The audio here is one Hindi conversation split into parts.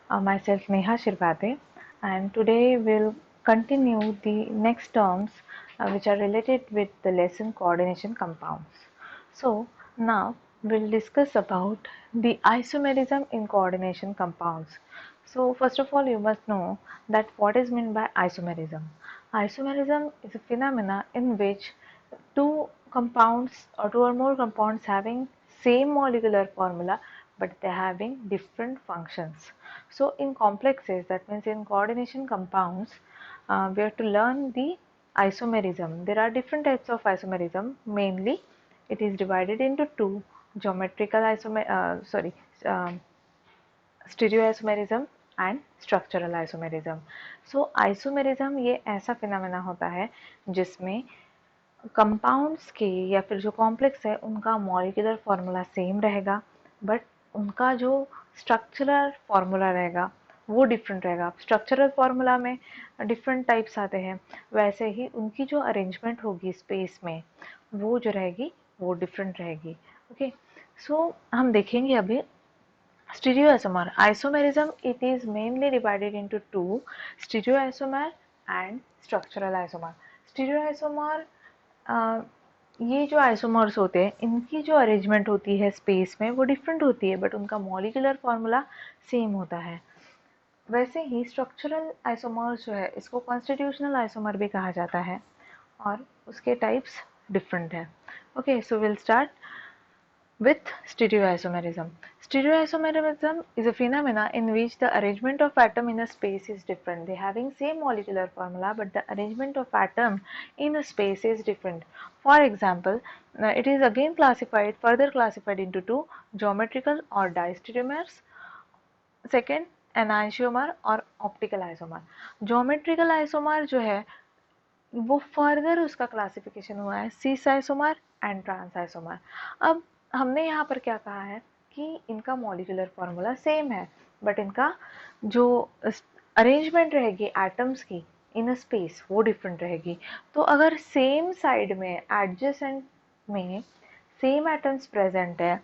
Myself Neha Shirvate, and today we'll continue the next terms which are related with the lesson coordination compounds. So now we'll discuss about the isomerism in coordination compounds. So first of all, you must know that what is meant by isomerism. Isomerism is a phenomena in which two compounds or two or more compounds having same molecular formula but they're having different functions. So in complexes, that means in coordination compounds, we have to learn the isomerism. There are different types of isomerism. Mainly it is divided into two: geometrical stereoisomerism and structural isomerism. So isomerism ये ऐसा फिनोमेना होता है जिसमें कंपाउंड्स के या फिर जो कॉम्प्लेक्स है उनका मॉलिक्यूलर फार्मूला सेम रहेगा बट उनका जो स्ट्रक्चरल फार्मूला रहेगा वो डिफरेंट रहेगा. स्ट्रक्चरल फार्मूला में डिफरेंट टाइप्स आते हैं, वैसे ही उनकी जो अरेंजमेंट होगी स्पेस में वो जो रहेगी वो डिफरेंट रहेगी. ओके, सो हम देखेंगे अभी stereoisomer. Isomerism, it is mainly divided into two: stereoisomer and structural isomer. Stereoisomer ये जो आइसोमर्स होते हैं इनकी जो अरेंजमेंट होती है स्पेस में वो डिफरेंट होती है बट उनका मॉलिक्यूलर फार्मूला सेम होता है. वैसे ही स्ट्रक्चरल आइसोमर्स जो है इसको कॉन्स्टिट्यूशनल आइसोमर भी कहा जाता है और उसके टाइप्स डिफरेंट है. Okay, so will start with stereoisomerism. Stereoisomerism is a phenomena in which the arrangement of atom in a space is different. They having same molecular formula but the arrangement of atom in a space is different. For example, it is again further classified into two: geometrical or diastereomers, second enantiomer और optical isomer. Geometrical isomer जो है वो फर्दर उसका क्लासिफिकेशन हुआ है सीस आइसोमर एंड ट्रांस आइसोमर. अब हमने यहाँ पर क्या कहा है कि इनका मॉलिक्यूलर फार्मूला सेम है बट इनका जो अरेंजमेंट रहेगी एटम्स की इन अ स्पेस वो डिफरेंट रहेगी. तो अगर सेम साइड में एडजेसेंट में सेम एटम्स प्रेजेंट है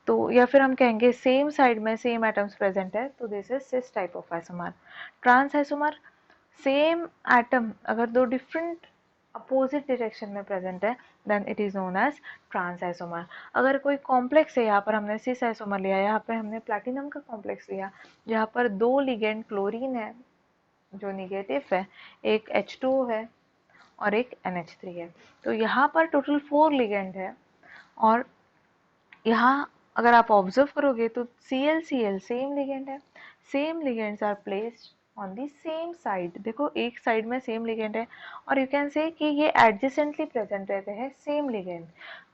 तो या फिर हम कहेंगे सेम साइड में सेम एटम्स प्रेजेंट है तो this is cis type of isomer. Trans isomer, same atom अगर दो डिफरेंट अपोजिट डायरेक्शन में प्रेजेंट है then it is known as trans isomer. अगर कोई कॉम्प्लेक्स है, यहाँ पर हमने सिस आइसोमर लिया, यहाँ पे हमने प्लैटिनम का कॉम्प्लेक्स लिया जहाँ पर दो लिगेंड क्लोरीन है जो निगेटिव है, एक H2O है और एक NH3 है. तो यहाँ पर टोटल 4 लिगेंड है और यहाँ अगर आप ऑब्जर्व करोगे तो Cl सेम लिगेंड है. Same ligands are placed on the same side. देखो एक साइड में सेम लिगेंड है और यू कैन से कि ये एडजेसेंटली प्रेजेंट रहते हैं सेम लिगेंड,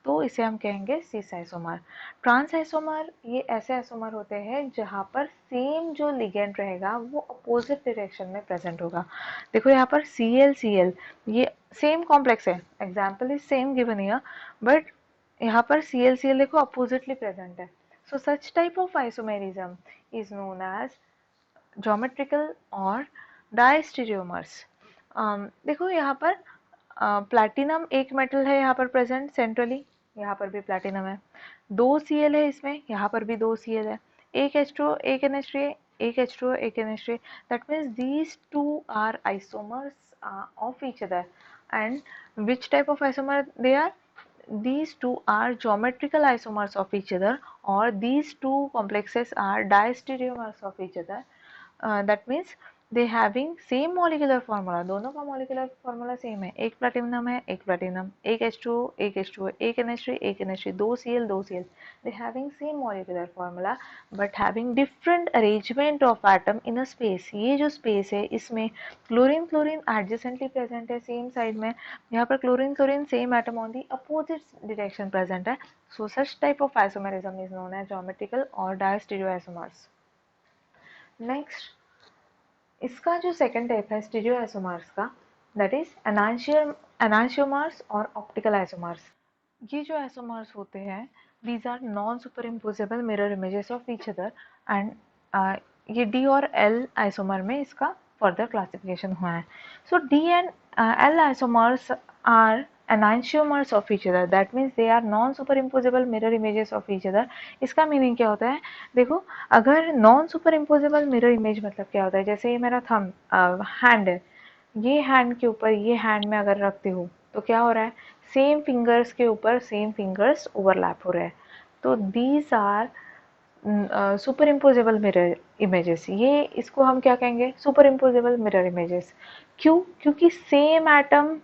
तो इसे हम कहेंगे सिस आइसोमर. ट्रांस आइसोमर ये ऐसे आइसोमर होते हैं जहाँ पर सेम जो लिगेंड रहेगा वो अपोजिट डायरेक्शन में प्रेजेंट होगा. देखो यहाँ पर Cl ये सेम कॉम्प्लेक्स है, example is same given here but यहाँ पर Cl देखो अपोजिटली प्रेजेंट है. So such type of isomerism is known as geometrical और डायस्टेरियोमर्स. देखो यहाँ पर प्लैटिनम एक मेटल है यहाँ पर प्रेजेंट सेंट्रली, यहाँ पर भी प्लैटिनम है. दो Cl है इसमें, यहाँ पर भी दो Cl है. एक H2O एक NH3, एक H2O एक NH3. That means these two are isomers of each other. And which type of isomer they are? These two are geometrical isomers of each other or these two complexes are diastereomers of each other. That means they having same molecular formula. दोनों का molecular formula same है. एक platinum है, एक platinum, एक H2O, एक H2O, एक NH3, एक NH3, दो Cl, दो Cl. They having same molecular formula but having different arrangement of atom in a space. ये जो space है इसमें क्लोरीन क्लोरीन adjacently present है same side में, यहाँ पर chlorine chlorine same atom on the opposite direction present है. So such type of isomerism is known as geometrical or diastereoisomers. Next, इसका जो सेकंड टाइप है स्टीरियोआइसोमर्स का, दैट इज एनांशियोमर्स और ऑप्टिकल आइसोमर्स. ये जो आइसोमर्स होते हैं these are non superimposable mirror images of each other and ये डी और एल आइसोमर में इसका फर्दर क्लासिफिकेशन हुआ है. So D and L isomers are enantiomers of each other, that means they are non superimposable mirror images of each other। इसका मीनिंग क्या होता है, देखो अगर non superimposable mirror image मतलब क्या होता है, जैसे ये मेरा थंब हैंड है, ये हैंड के ऊपर ये हैंड में अगर रखती हूँ तो क्या हो रहा है, सेम फिंगर्स के ऊपर सेम फिंगर्स ओवरलैप हो रहे हैं, तो these are superimposable mirror images. ये इसको हम क्या कहेंगे, सुपर इम्पोजेबल मिरर इमेजेस। क्यों, क्योंकि सेम एटम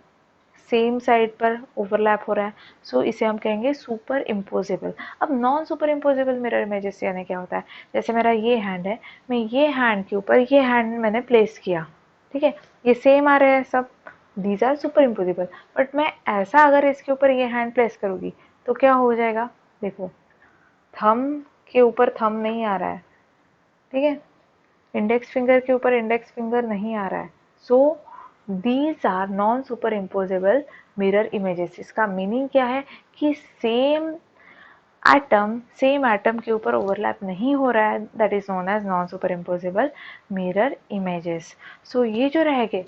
सेम साइड पर ओवरलैप हो रहा है, सो इसे हम कहेंगे सुपर इम्पोजेबल। अब non superimposable mirror images यानी क्या होता है, जैसे मेरा ये हैंड है, मैं ये हैंड के ऊपर ये हैंड मैंने प्लेस किया, ठीक है, ये सेम आ रहे हैं सब, these are superimposable. But मैं ऐसा अगर इसके ऊपर ये हैंड प्लेस करूँगी तो क्या हो जाएगा, देखो थंब के ऊपर थंब नहीं आ रहा है, ठीक है, इंडेक्स फिंगर के ऊपर इंडेक्स फिंगर नहीं आ रहा है, so these are non superimposable mirror images. इसका मीनिंग क्या है कि सेम एटम के ऊपर ओवरलैप नहीं हो रहा है, that is known as non superimposable mirror images. So ये जो रहेंगे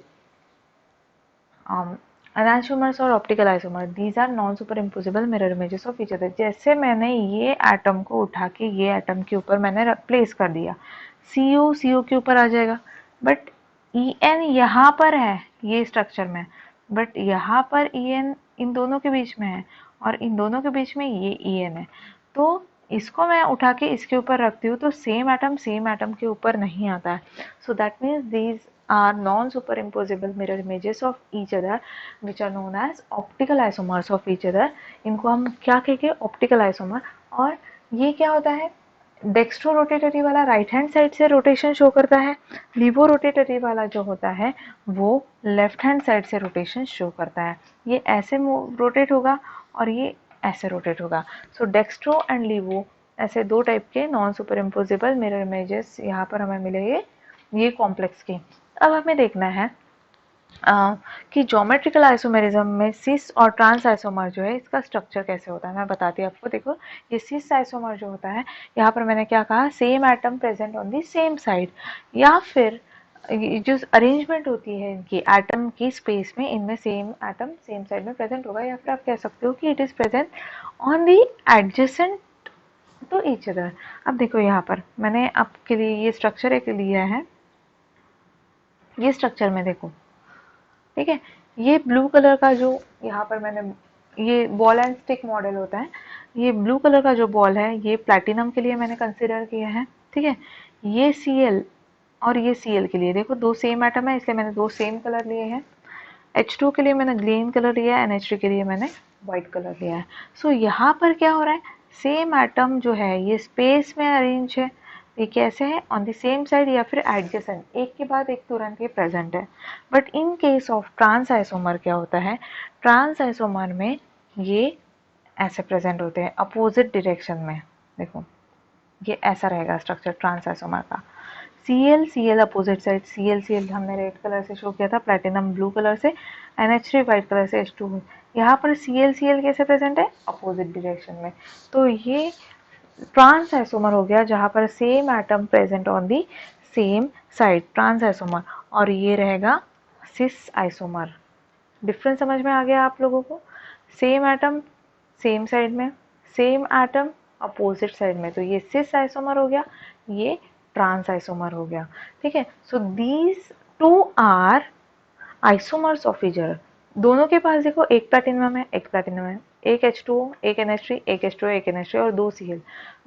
एनांशियोमर्स और optical isomer, these are non superimposable mirror images of each other. जैसे मैंने ये एटम को उठा के ये एटम के ऊपर मैंने प्लेस कर दिया, सी ओ के ऊपर आ जाएगा, बट ई एन यहाँ पर है ये स्ट्रक्चर में, बट यहाँ पर ई एन इन दोनों के बीच में है और इन दोनों के बीच में ये ई एन है, तो इसको मैं उठा के इसके ऊपर रखती हूँ तो सेम एटम के ऊपर नहीं आता है। So that means these are non-superimposable mirror images of each other which are known as optical isomers of each other। इनको हम क्या कहेंगे, ऑप्टिकल आइसोमर। और ये क्या होता है, डेक्स्ट्रो रोटेटरी वाला राइट हैंड साइड से रोटेशन शो करता है, लिवो रोटेटरी वाला जो होता है वो लेफ्ट हैंड साइड से रोटेशन शो करता है। ये ऐसे रोटेट होगा और ये ऐसे रोटेट होगा। सो डेक्स्ट्रो एंड लिवो ऐसे दो टाइप के non superimposable mirror images यहाँ पर हमें मिलेंगे ये कॉम्प्लेक्स के। अब हमें देखना है कि ज्योमेट्रिकल आइसोमेरिज्म में सिस और ट्रांस आइसोमर जो है इसका स्ट्रक्चर कैसे होता है, मैं बताती हूँ आपको। देखो ये सिस आइसोमर जो होता है, यहाँ पर मैंने क्या कहा, same atom present on the same side, या फिर जो अरेंजमेंट होती है इनकी एटम की स्पेस में, इनमें सेम एटम सेम साइड में प्रेजेंट होगा, या फिर आप कह सकते हो कि it is present on the adjacent to each other. अब देखो यहाँ पर मैंने आपके लिए ये स्ट्रक्चर एक लिया है, ये स्ट्रक्चर में देखो, ठीक है, ये ब्लू कलर का जो यहाँ पर मैंने, ये बॉल एंड स्टिक मॉडल होता है, ये ब्लू कलर का जो बॉल है ये प्लैटिनम के लिए मैंने कंसिडर किया है, ठीक है, ये Cl और ये Cl के लिए देखो दो सेम एटम है इसलिए मैंने दो सेम कलर लिए हैं। H2 के लिए मैंने ग्रीन कलर लिया है, NH3 के लिए मैंने वाइट कलर लिया है। सो यहाँ पर क्या हो रहा है, सेम एटम जो है ये स्पेस में अरेंज है, ये कैसे है, ऑन द सेम साइड या फिर एडजेसेंट, एक के बाद एक तुरंत ये प्रेजेंट है। But in case of trans isomer क्या होता है, ट्रांस आइसोमर में ये ऐसे प्रेजेंट होते हैं अपोजिट डायरेक्शन में। देखो ये ऐसा रहेगा स्ट्रक्चर ट्रांस आइसोमर का। Cl अपोजिट साइड, Cl हमने रेड कलर से शो किया था, प्लैटिनम ब्लू कलर से, NH3 वाइट कलर से, H2। यहाँ पर Cl कैसे प्रेजेंट है, अपोजिट डायरेक्शन में। तो ये ट्रांस आइसोमर हो गया जहाँ पर same atom present on the same side, trans isomer. और ये रहेगा सिस आइसोमर। डिफरेंस समझ में आ गया आप लोगों को, सेम एटम सेम साइड में, सेम एटम अपोजिट साइड में, तो ये सिस आइसोमर हो गया, ये ट्रांस आइसोमर हो गया, ठीक है। So these two are isomers of each other. दोनों के पास देखो एक प्लैटिनम है एक प्लैटिनम है, एक H2O एक NH3 एक H2O एक NH3 और दो Cl,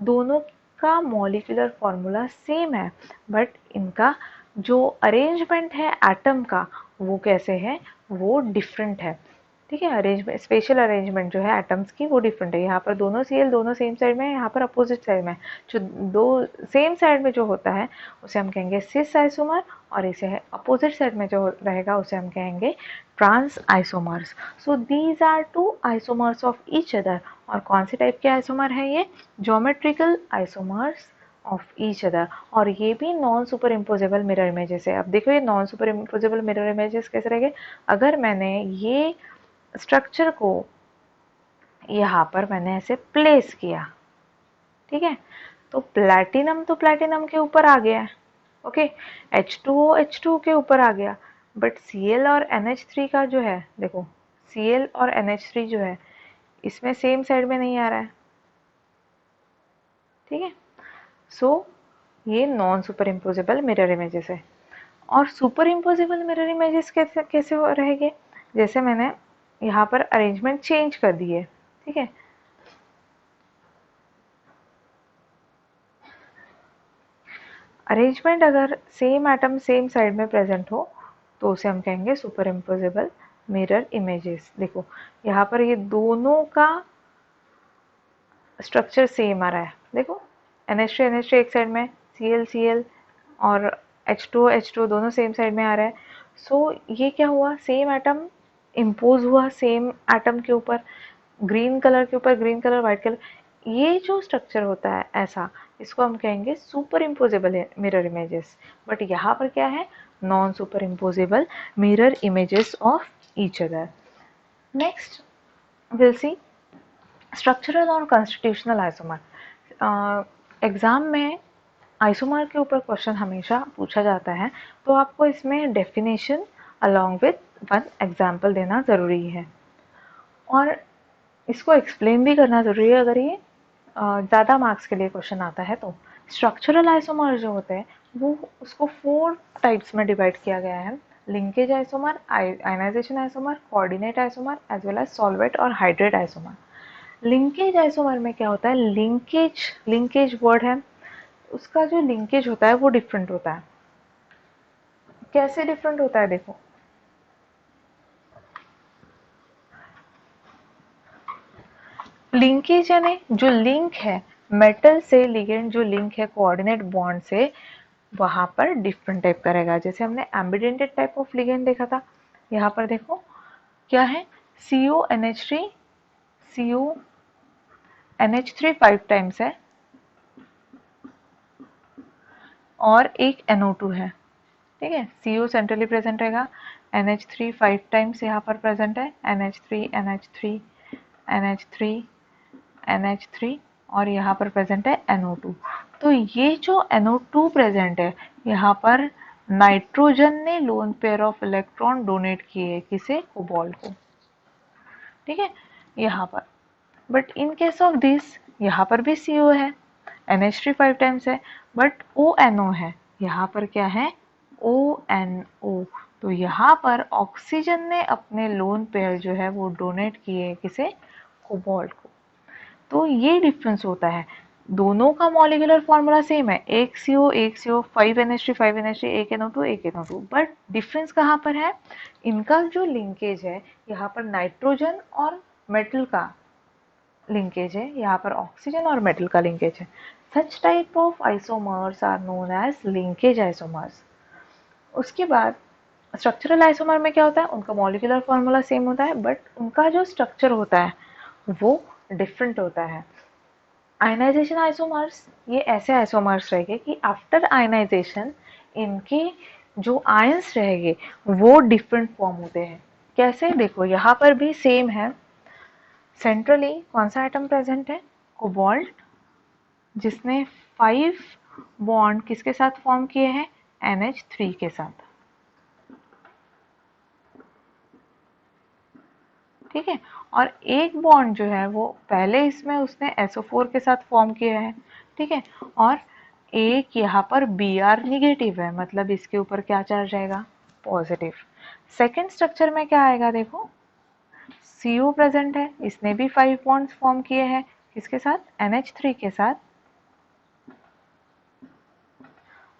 दोनों का मॉलिक्यूलर फॉर्मूला सेम है, बट इनका जो अरेंजमेंट है एटम का वो कैसे है, वो डिफरेंट है, ठीक है। अरेंजमेंट, स्पेशल अरेंजमेंट जो है एटम्स की वो डिफरेंट है। यहाँ पर दोनों Cl दोनों सेम साइड में है, यहाँ पर अपोजिट साइड में। जो दो सेम साइड में जो होता है उसे हम कहेंगे सिस आइसोमर, और इसे अपोजिट साइड में जो रहेगा उसे हम कहेंगे trans isomers. So these are two isomers of each other. और कौन से टाइप के आइसोमर है ये, geometrical isomers of each other. और ये भी non superimposable mirror images है। अब देखो ये non superimposable mirror images कैसे रहेंगे, अगर मैंने ये स्ट्रक्चर को यहाँ पर मैंने ऐसे प्लेस किया, ठीक है, तो प्लैटिनम के ऊपर आ गया, ओके, H2O H2 के ऊपर आ गया, बट Cl और NH3 का जो है देखो Cl और NH3 जो है इसमें सेम साइड में नहीं आ रहा है, ठीक है। सो ये non superimposable mirror images है। और सुपर इम्पोजेबल मिरर इमेजेस कैसे कैसे रहेंगे, जैसे मैंने यहाँ पर अरेंजमेंट चेंज कर दी है, ठीक है। अरेंजमेंट अगर सेम एटम सेम साइड में प्रेजेंट हो तो उसे हम कहेंगे सुपर इम्पोजेबल मिरर इमेजेस। देखो यहाँ पर ये दोनों का स्ट्रक्चर सेम आ रहा है, देखो NH2 एक साइड में, Cl और H2 दोनों सेम साइड में आ रहा है। सो ये क्या हुआ, सेम एटम इम्पोज हुआ सेम एटम के ऊपर, ग्रीन कलर के ऊपर ग्रीन कलर, व्हाइट कलर, ये जो स्ट्रक्चर होता है ऐसा, इसको हम कहेंगे super imposable mirror images. But यहाँ पर क्या है, non superimposable mirror images of each other. Next will see structural और कॉन्स्टिट्यूशनल आइसोमर। एग्जाम में आइसोमर के ऊपर क्वेश्चन हमेशा पूछा जाता है, तो आपको इसमें definition along with one example देना ज़रूरी है और इसको एक्सप्लेन भी करना ज़रूरी है अगर ये ज़्यादा मार्क्स के लिए क्वेश्चन आता है तो। स्ट्रक्चरल आइसोमर जो होते हैं वो उसको 4 टाइप्स में डिवाइड किया गया है, linkage isomer, ionization isomer, coordinate isomer as well as solvate और हाइड्रेट आइसोमर। लिंकेज आइसोमर में क्या होता है, लिंकेज वर्ड है, उसका जो लिंकेज होता है वो डिफरेंट होता है। कैसे डिफरेंट होता है, देखो लिंकेज यानी जो लिंक है मेटल से लिगेंड, जो लिंक है कोऑर्डिनेट बॉन्ड से, वहां पर डिफरेंट टाइप का रहेगा। जैसे हमने एम्बिडेंटेड टाइप ऑफ लिगेंड देखा था, यहाँ पर देखो क्या है, CONH3 CONH3 5 टाइम्स है और एक NO2 है, ठीक है। CO सेंट्रली प्रेजेंट रहेगा, NH3 5 टाइम्स यहाँ पर प्रेजेंट है, NH3 NH3 NH3 NH3 और यहाँ पर प्रेजेंट है NO2। तो ये जो NO2 प्रेजेंट है यहाँ पर नाइट्रोजन ने loan pair of electron donate किए किसे, कोबाल्ट को, ठीक है यहाँ पर। But in case of this यहाँ पर भी CO है, NH3 5 टाइम्स है, बट ONO है, यहाँ पर क्या है ONO। तो यहाँ पर ऑक्सीजन ने अपने लोन पेयर जो है वो डोनेट किए किसे, कोबाल्ट को। तो ये डिफरेंस होता है, दोनों का मॉलिक्यूलर फॉर्मूला सेम है, एक CO 5 NH3 5 NH3, एक NO2 एक NO2, बट डिफरेंस कहाँ पर है, इनका जो लिंकेज है यहाँ पर नाइट्रोजन और मेटल का लिंकेज है, यहाँ पर ऑक्सीजन और मेटल का लिंकेज है। Such type of isomers are known as linkage isomers. उसके बाद स्ट्रक्चरल आइसोमर में क्या होता है, उनका मॉलिक्यूलर फॉर्मूला सेम होता है बट उनका जो स्ट्रक्चर होता है वो डिफरेंट होता है। आयनाइजेशन आइसोमर्स, ये ऐसे आइसोमर्स रहेंगे कि आफ्टर आयनाइजेशन इनके जो आयंस रहेंगे वो डिफरेंट फॉर्म होते हैं। कैसे, देखो यहाँ पर भी सेम है, सेंट्रली कौन सा आइटम प्रेजेंट है, कोबाल्ट, जिसने 5 बॉन्ड किसके साथ फॉर्म किए हैं, NH3 के साथ, ठीक है। और एक बॉन्ड जो है वो पहले इसमें उसने SO4 के साथ फॉर्म किया है, ठीक है। और एक यहाँ पर Br निगेटिव है, मतलब इसके ऊपर क्या चार्ज आएगा, पॉजिटिव। सेकेंड स्ट्रक्चर में क्या आएगा, देखो CO प्रेजेंट है, इसने भी 5 बॉन्ड्स फॉर्म किए हैं किसके साथ, NH3 के साथ,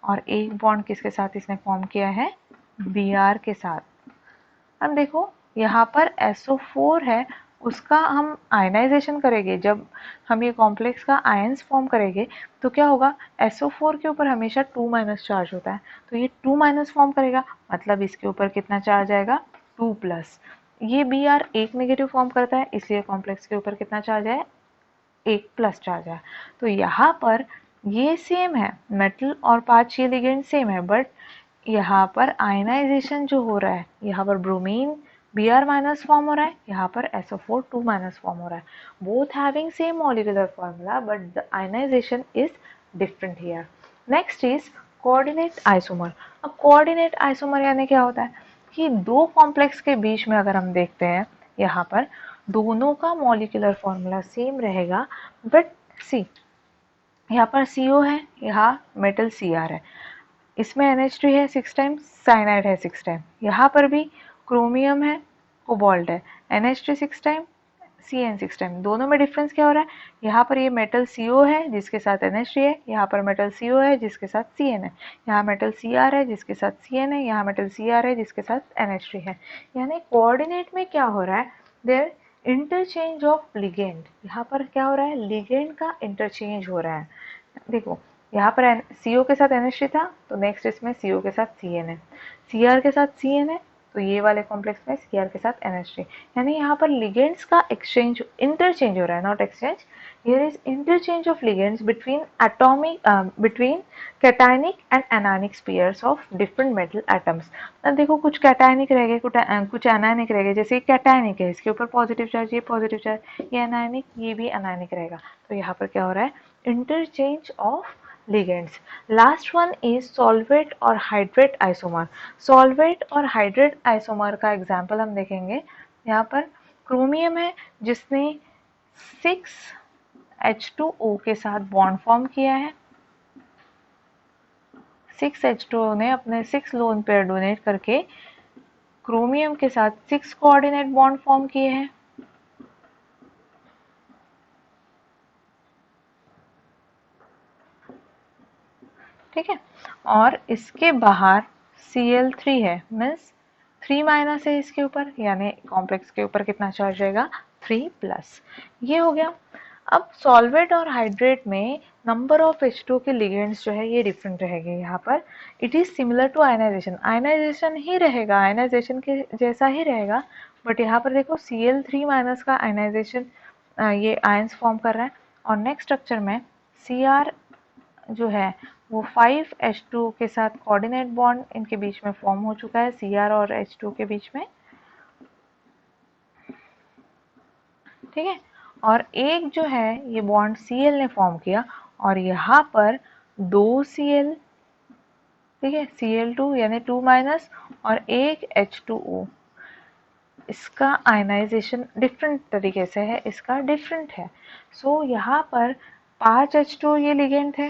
और एक बॉन्ड किसके साथ इसने फॉर्म किया है, Br के साथ। अब देखो यहाँ पर SO4 है, उसका हम आयनाइजेशन करेंगे, जब हम ये कॉम्प्लेक्स का आयंस फॉर्म करेंगे तो क्या होगा, SO4 के ऊपर हमेशा 2- चार्ज होता है, तो ये 2- फॉर्म करेगा, मतलब इसके ऊपर कितना चार्ज आएगा, 2+। ये Br एक नेगेटिव फॉर्म करता है, इसलिए कॉम्प्लेक्स के ऊपर कितना चार्ज है, 1+ चार्ज है। तो यहाँ पर ये सेम है, मेटल और 5 ये लिगेंड सेम है, बट यहाँ पर आयनाइजेशन जो हो रहा है, यहाँ पर ब्रोमीन Br- फॉर्म हो रहा है, यहाँ पर SO4 2- फॉर्म हो रहा है, both having same molecular formula but the ionisation is different here. Next is coordinate isomer. अब कोऑर्डिनेट आइसोमर यानी क्या होता है कि दो कॉम्प्लेक्स के बीच में अगर हम देखते हैं, यहाँ पर दोनों का मॉलिक्यूलर फॉर्मूला सेम रहेगा, बट सी यहाँ पर CO है, यहाँ मेटल Cr है, इसमें NH3 है 6 टाइम्स, साइनाइड है 6 टाइम, यहाँ पर भी क्रोमियम है, कोबाल्ट है, NH3 6 टाइम, Cn 6 टाइम। दोनों में डिफरेंस क्या हो रहा है, यहाँ पर ये मेटल CO है जिसके साथ NH3 है, यहाँ पर मेटल CO है जिसके साथ Cn है, यहाँ मेटल Cr है जिसके साथ Cn है, यहाँ मेटल Cr है जिसके साथ NH3 है। यानी कोऑर्डिनेट में क्या हो रहा है, देयर इंटरचेंज ऑफ लिगेंड, यहाँ पर क्या हो रहा है, लिगेंड का इंटरचेंज हो रहा है। देखो यहाँ पर CO के साथ NH3 था, तो नेक्स्ट इसमें CO के साथ Cn है, Cr के साथ Cn है, तो ये वाले कॉम्प्लेक्स में Cr के साथ NH3, यानी यहाँ पर लिगेंड्स का एक्सचेंज, इंटरचेंज हो रहा है, not exchange. Here is interchange of ligands between atomic between cationic and anionic spheres of different metal atoms. अब देखो कुछ कैटायनिक रह गए, कुछ एनायनिक रह गए, जैसे कैटायनिक है, इसके ऊपर पॉजिटिव चार्ज, ये पॉजिटिव चार्ज, ये एनायनिक, ये भी एनायनिक रहेगा। तो यहाँ पर क्या हो रहा है, interchange of ligands. Last one is solvate और hydrate isomer. Solvate और hydrate isomer का एग्जाम्पल हम देखेंगे। यहाँ पर क्रोमियम है जिसने 6H2O के साथ बॉन्ड फॉर्म किया है, 6H2O ने अपने 6 लोन पेयर डोनेट करके क्रोमियम के साथ 6 कोऑर्डिनेट बॉन्ड फॉर्म किए हैं। ठीक है, और इसके बाहर Cl3 है, मीन्स 3 माइनस है इसके ऊपर, यानी कॉम्प्लेक्स के ऊपर कितना चार्ज रहेगा, 3 प्लस। ये हो गया। अब सॉल्वेट और हाइड्रेट में नंबर ऑफ H2 के लिगेंड्स जो है ये डिफरेंट रहेंगे। यहाँ पर it is similar to ionization, ionization ही रहेगा, आयनाइजेशन के जैसा ही रहेगा, बट यहाँ पर देखो Cl3 माइनस का आयनाइजेशन, ये आयंस फॉर्म कर रहा है, और नेक्स्ट स्ट्रक्चर में Cr जो है वो 5H2 के साथ कोऑर्डिनेट बॉन्ड इनके बीच में फॉर्म हो चुका है, Cr और H2 के बीच में। ठीक है, और एक जो है ये बॉन्ड Cl ने फॉर्म किया, और यहाँ पर 2 Cl, ठीक है, Cl2 यानी 2 माइनस, और एक H2O, इसका आयनाइजेशन डिफरेंट तरीके से है, इसका डिफरेंट है। सो यहाँ पर 5H2 ये लिगेंड थे,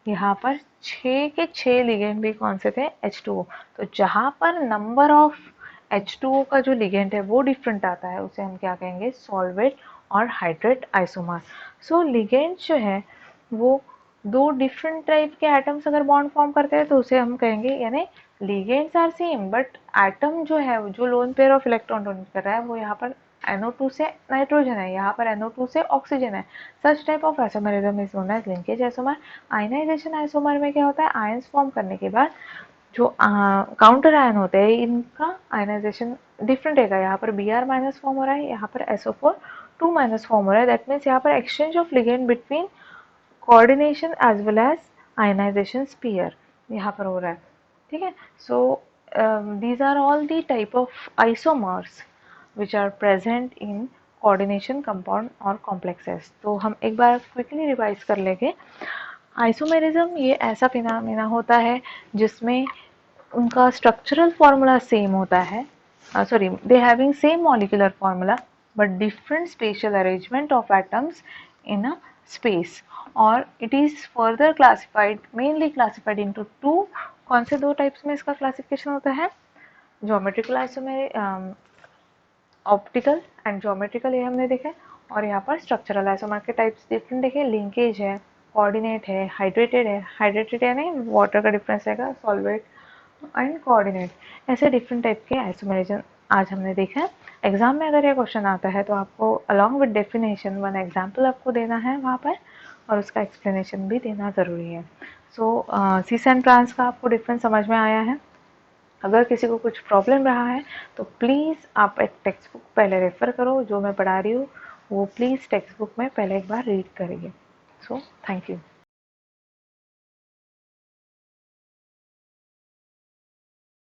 यहाँ पर 6 के 6 लिगेंड भी कौन से थे, H2O। तो जहाँ पर नंबर ऑफ H2O का जो लिगेंड है वो डिफरेंट आता है, उसे हम क्या कहेंगे, सॉल्वेट और हाइड्रेट आइसोमर। सो लिगेंड जो है वो दो डिफरेंट टाइप के एटम्स अगर बॉन्ड फॉर्म करते हैं तो उसे हम कहेंगे, यानी ligands are same but atom जो है जो lone pair of electron donate कर रहा है वो यहाँ पर NO2 से नाइट्रोजन है, यहाँ पर NO2 से ऑक्सीजन है। Such type of isomerism is known as linkage isomer. Ionization isomer में क्या होता है, आयंस फॉर्म करने के बाद जो काउंटर आयन होते हैं इनका आयनाइजेशन डिफरेंट रहेगा, यहाँ पर Br माइनस फॉर्म हो रहा है, यहाँ पर SO4 2 माइनस फॉर्म हो रहा है। दैट मीन्स यहाँ पर exchange of ligand between coordination as well as ionization sphere यहाँ पर हो रहा है। ठीक है, so these are all the type of isomers which are present in coordination compound और complexes। तो हम एक बार क्विकली रिवाइज कर लेंगे। आइसोमेरिज्म ये ऐसा फिनोमेना होता है जिसमें उनका स्ट्रक्चरल फॉर्मूला सेम होता है, sorry they having same molecular formula but different special arrangement of atoms in a space, और it is further classified, mainly classified into two. कौन से दो टाइप्स में इसका क्लासिफिकेशन होता है, geometrical isomer, optical and geometrical, ये हमने देखे, और यहाँ पर स्ट्रक्चरल आइसोमर के टाइप्स डिफरेंट देखे, लिंकेज है, कोऑर्डिनेट है, हाइड्रेटेड है, हाइड्रेटेड यानी वाटर का डिफरेंस रहेगा, सॉल्वेट एंड कोऑर्डिनेट, ऐसे डिफरेंट टाइप के आइसोमेरिज्म आज हमने देखा है। एग्जाम में अगर ये क्वेश्चन आता है तो आपको along with definition one example आपको देना है वहाँ पर, और उसका एक्सप्लेनेशन भी देना ज़रूरी है। सो सीस एंड ट्रांस का आपको डिफरेंस समझ में आया है। अगर किसी को कुछ प्रॉब्लम रहा है तो प्लीज़ आप एक टेक्स्ट बुक पहले रेफ़र करो, जो मैं पढ़ा रही हूँ वो प्लीज़ टेक्स्ट बुक में पहले एक बार रीड करिए। So thank you.